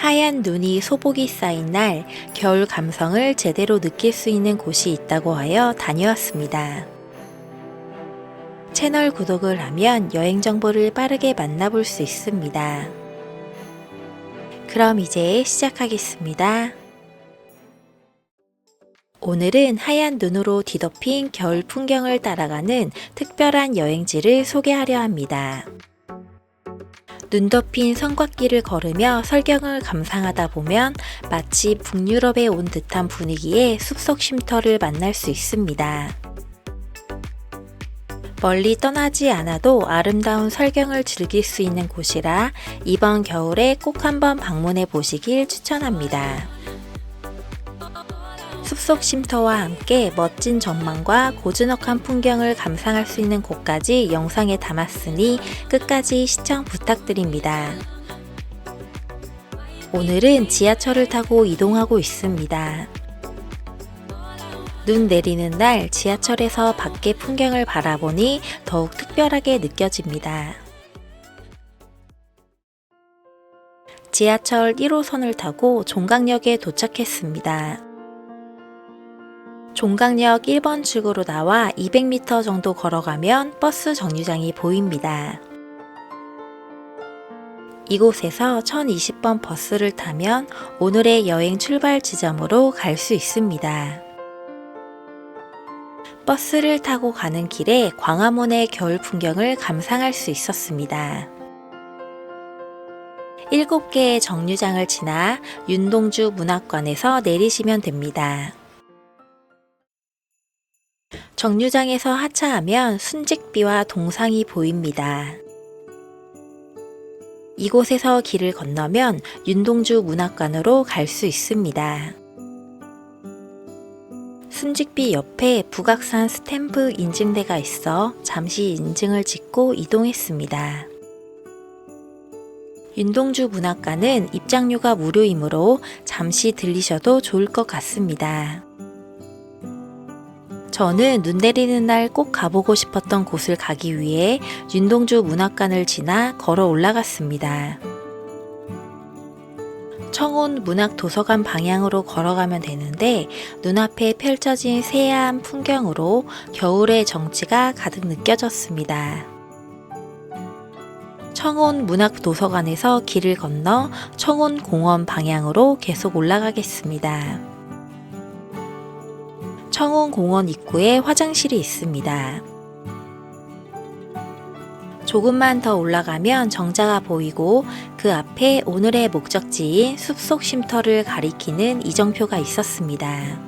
하얀 눈이 소복이 쌓인 날 겨울 감성을 제대로 느낄 수 있는 곳이 있다고 하여 다녀왔습니다. 채널 구독을 하면 여행 정보를 빠르게 만나볼 수 있습니다. 그럼 이제 시작하겠습니다. 오늘은 하얀 눈으로 뒤덮인 겨울 풍경을 따라가는 특별한 여행지를 소개하려 합니다. 눈 덮인 성곽길을 걸으며 설경을 감상하다 보면 마치 북유럽에 온 듯한 분위기의 숲속 쉼터를 만날 수 있습니다. 멀리 떠나지 않아도 아름다운 설경을 즐길 수 있는 곳이라 이번 겨울에 꼭 한번 방문해 보시길 추천합니다. 숲속 쉼터와 함께 멋진 전망과 고즈넉한 풍경을 감상할 수 있는 곳까지 영상에 담았으니 끝까지 시청 부탁드립니다. 오늘은 지하철을 타고 이동하고 있습니다. 눈 내리는 날 지하철에서 밖의 풍경을 바라보니 더욱 특별하게 느껴집니다. 지하철 1호선을 타고 종강역에 도착했습니다. 종강역 1번 출구로 나와 200m 정도 걸어가면 버스 정류장이 보입니다. 이곳에서 1020번 버스를 타면 오늘의 여행 출발 지점으로 갈 수 있습니다. 버스를 타고 가는 길에 광화문의 겨울 풍경을 감상할 수 있었습니다. 7개의 정류장을 지나 윤동주 문학관에서 내리시면 됩니다. 정류장에서 하차하면 순직비와 동상이 보입니다. 이곳에서 길을 건너면 윤동주 문학관으로 갈 수 있습니다. 순직비 옆에 북악산 스탬프 인증대가 있어 잠시 인증을 찍고 이동했습니다. 윤동주 문학관은 입장료가 무료이므로 잠시 들리셔도 좋을 것 같습니다. 저는 눈 내리는 날 꼭 가보고 싶었던 곳을 가기 위해 윤동주 문학관을 지나 걸어 올라갔습니다. 청운 문학도서관 방향으로 걸어가면 되는데 눈앞에 펼쳐진 새하얀 풍경으로 겨울의 정취가 가득 느껴졌습니다. 청운 문학도서관에서 길을 건너 청운공원 방향으로 계속 올라가겠습니다. 청운공원 입구에 화장실이 있습니다. 조금만 더 올라가면 정자가 보이고 그 앞에 오늘의 목적지인 숲속 쉼터를 가리키는 이정표가 있었습니다.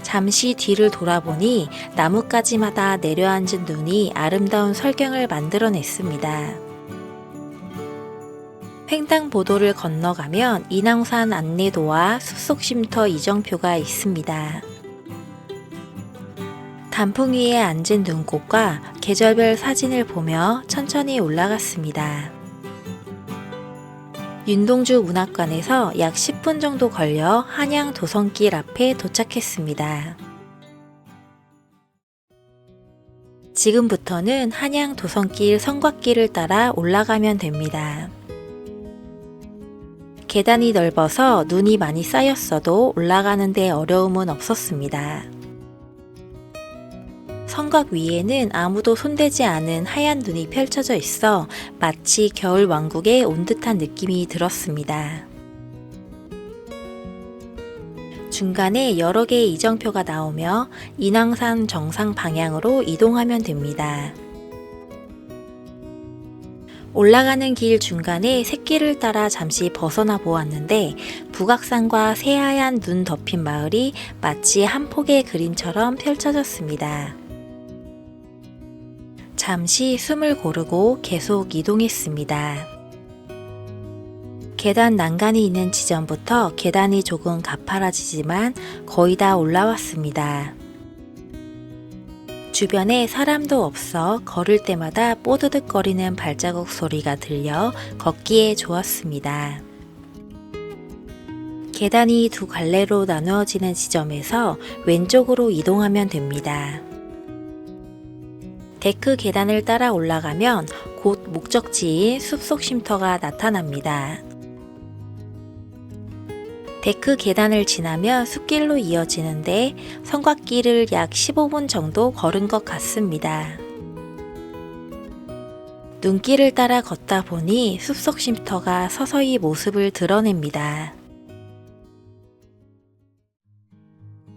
잠시 뒤를 돌아보니 나뭇가지마다 내려앉은 눈이 아름다운 설경을 만들어냈습니다. 횡단보도를 건너가면 인왕산 안내도와 숲속 쉼터 이정표가 있습니다. 단풍 위에 앉은 눈꽃과 계절별 사진을 보며 천천히 올라갔습니다. 윤동주 문학관에서 약 10분 정도 걸려 한양 도성길 앞에 도착했습니다. 지금부터는 한양 도성길 성곽길을 따라 올라가면 됩니다. 계단이 넓어서 눈이 많이 쌓였어도 올라가는 데 어려움은 없었습니다. 성곽 위에는 아무도 손대지 않은 하얀 눈이 펼쳐져 있어 마치 겨울 왕국에 온 듯한 느낌이 들었습니다. 중간에 여러 개의 이정표가 나오며 인왕산 정상 방향으로 이동하면 됩니다. 올라가는 길 중간에 샛길을 따라 잠시 벗어나 보았는데 북악산과 새하얀 눈 덮인 마을이 마치 한 폭의 그림처럼 펼쳐졌습니다. 잠시 숨을 고르고 계속 이동했습니다. 계단 난간이 있는 지점부터 계단이 조금 가파라지지만 거의 다 올라왔습니다. 주변에 사람도 없어 걸을 때마다 뽀드득거리는 발자국 소리가 들려 걷기에 좋았습니다. 계단이 두 갈래로 나누어지는 지점에서 왼쪽으로 이동하면 됩니다. 데크 계단을 따라 올라가면 곧 목적지인 숲속 쉼터가 나타납니다. 데크 계단을 지나면 숲길로 이어지는데 성곽길을 약 15분 정도 걸은 것 같습니다. 눈길을 따라 걷다 보니 숲속 쉼터가 서서히 모습을 드러냅니다.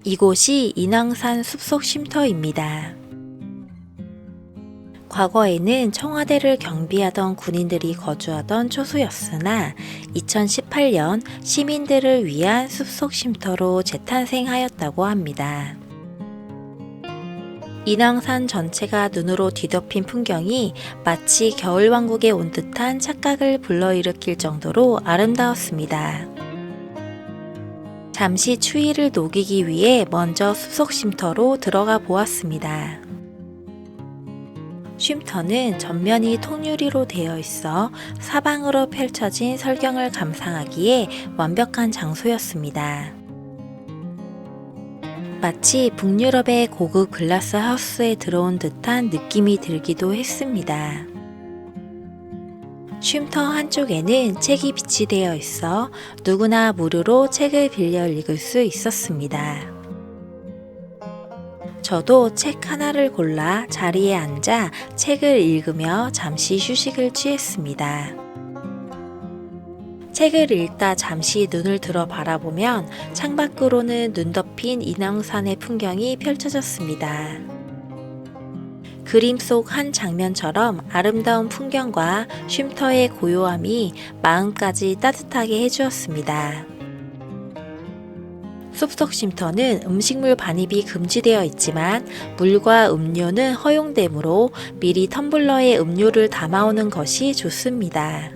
이곳이 인왕산 숲속 쉼터입니다. 과거에는 청와대를 경비하던 군인들이 거주하던 초소였으나 2018년 시민들을 위한 숲속 쉼터로 재탄생하였다고 합니다. 인왕산 전체가 눈으로 뒤덮인 풍경이 마치 겨울왕국에 온 듯한 착각을 불러일으킬 정도로 아름다웠습니다. 잠시 추위를 녹이기 위해 먼저 숲속 쉼터로 들어가 보았습니다. 쉼터는 전면이 통유리로 되어 있어 사방으로 펼쳐진 설경을 감상하기에 완벽한 장소였습니다. 마치 북유럽의 고급 글라스 하우스에 들어온 듯한 느낌이 들기도 했습니다. 쉼터 한쪽에는 책이 비치되어 있어 누구나 무료로 책을 빌려 읽을 수 있었습니다. 저도 책 하나를 골라 자리에 앉아 책을 읽으며 잠시 휴식을 취했습니다. 책을 읽다 잠시 눈을 들어 바라보면 창밖으로는 눈 덮인 인왕산의 풍경이 펼쳐졌습니다. 그림 속 한 장면처럼 아름다운 풍경과 쉼터의 고요함이 마음까지 따뜻하게 해주었습니다. 숲속 쉼터는 음식물 반입이 금지되어 있지만 물과 음료는 허용되므로 미리 텀블러에 음료를 담아오는 것이 좋습니다.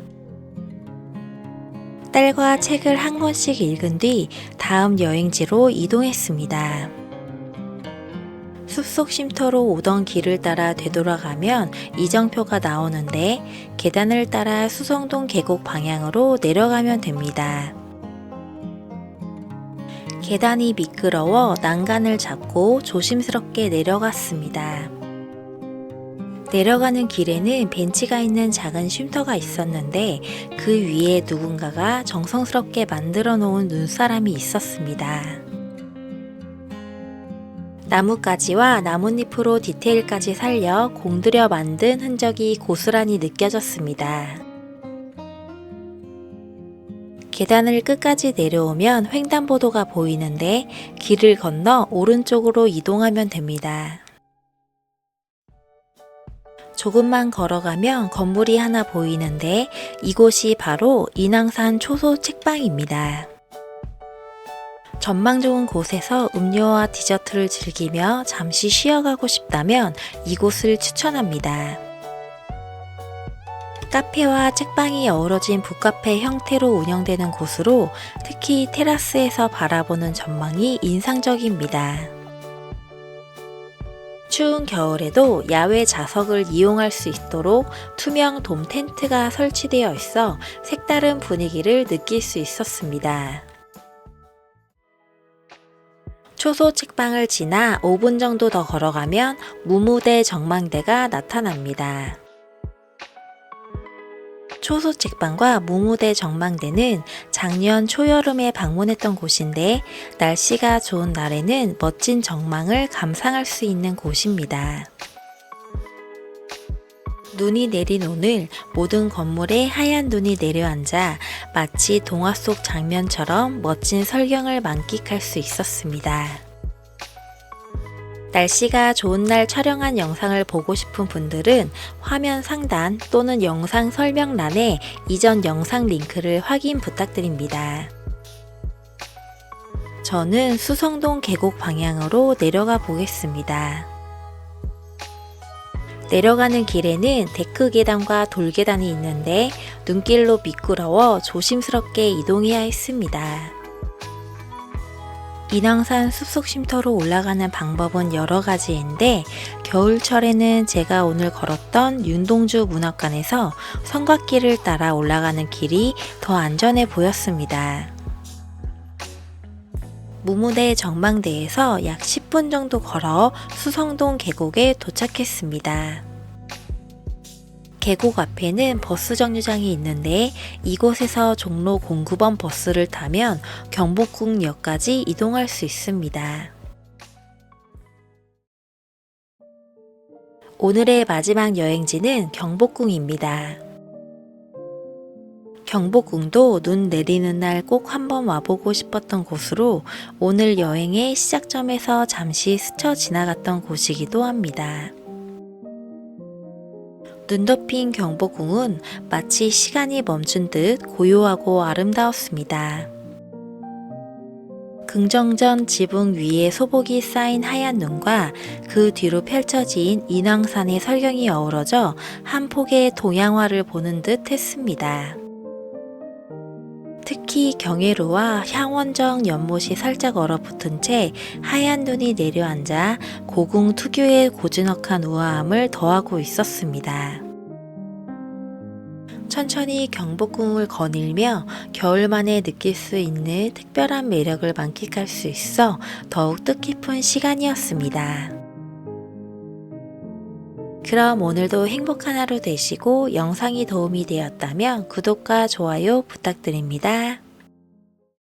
딸과 책을 한 권씩 읽은 뒤 다음 여행지로 이동했습니다. 숲속 쉼터로 오던 길을 따라 되돌아가면 이정표가 나오는데 계단을 따라 수성동 계곡 방향으로 내려가면 됩니다. 계단이 미끄러워 난간을 잡고 조심스럽게 내려갔습니다. 내려가는 길에는 벤치가 있는 작은 쉼터가 있었는데 그 위에 누군가가 정성스럽게 만들어 놓은 눈사람이 있었습니다. 나뭇가지와 나뭇잎으로 디테일까지 살려 공들여 만든 흔적이 고스란히 느껴졌습니다. 계단을 끝까지 내려오면 횡단보도가 보이는데 길을 건너 오른쪽으로 이동하면 됩니다. 조금만 걸어가면 건물이 하나 보이는데 이곳이 바로 인왕산 초소 책방입니다. 전망 좋은 곳에서 음료와 디저트를 즐기며 잠시 쉬어가고 싶다면 이곳을 추천합니다. 카페와 책방이 어우러진 북카페 형태로 운영되는 곳으로 특히 테라스에서 바라보는 전망이 인상적입니다. 추운 겨울에도 야외 좌석을 이용할 수 있도록 투명 돔 텐트가 설치되어 있어 색다른 분위기를 느낄 수 있었습니다. 초소 책방을 지나 5분 정도 더 걸어가면 무무대 정망대가 나타납니다. 초소 책방과 무무대 정망대는 작년 초여름에 방문했던 곳인데 날씨가 좋은 날에는 멋진 정망을 감상할 수 있는 곳입니다. 눈이 내린 오늘 모든 건물에 하얀 눈이 내려앉아 마치 동화 속 장면처럼 멋진 설경을 만끽할 수 있었습니다. 날씨가 좋은 날 촬영한 영상을 보고 싶은 분들은 화면 상단 또는 영상 설명란에 이전 영상 링크를 확인 부탁드립니다. 저는 수성동 계곡 방향으로 내려가 보겠습니다. 내려가는 길에는 데크 계단과 돌 계단이 있는데 눈길로 미끄러워 조심스럽게 이동해야 했습니다. 인왕산 숲속 쉼터로 올라가는 방법은 여러 가지인데 겨울철에는 제가 오늘 걸었던 윤동주 문학관에서 성곽길을 따라 올라가는 길이 더 안전해 보였습니다. 무무대 전망대에서 약 10분 정도 걸어 수성동 계곡에 도착했습니다. 계곡 앞에는 버스 정류장이 있는데 이곳에서 종로 09번 버스를 타면 경복궁역까지 이동할 수 있습니다. 오늘의 마지막 여행지는 경복궁입니다. 경복궁도 눈 내리는 날 꼭 한번 와보고 싶었던 곳으로 오늘 여행의 시작점에서 잠시 스쳐 지나갔던 곳이기도 합니다. 눈 덮인 경복궁은 마치 시간이 멈춘 듯 고요하고 아름다웠습니다. 긍정전 지붕 위에 소복이 쌓인 하얀 눈과 그 뒤로 펼쳐진 인왕산의 설경이 어우러져 한 폭의 동양화를 보는 듯 했습니다. 특히 경회로와 향원정 연못이 살짝 얼어붙은 채 하얀 눈이 내려앉아 고궁 특유의 고즈넉한 우아함을 더하고 있었습니다. 천천히 경복궁을 거닐며 겨울만에 느낄 수 있는 특별한 매력을 만끽할 수 있어 더욱 뜻깊은 시간이었습니다. 그럼 오늘도 행복한 하루 되시고 영상이 도움이 되었다면 구독과 좋아요 부탁드립니다.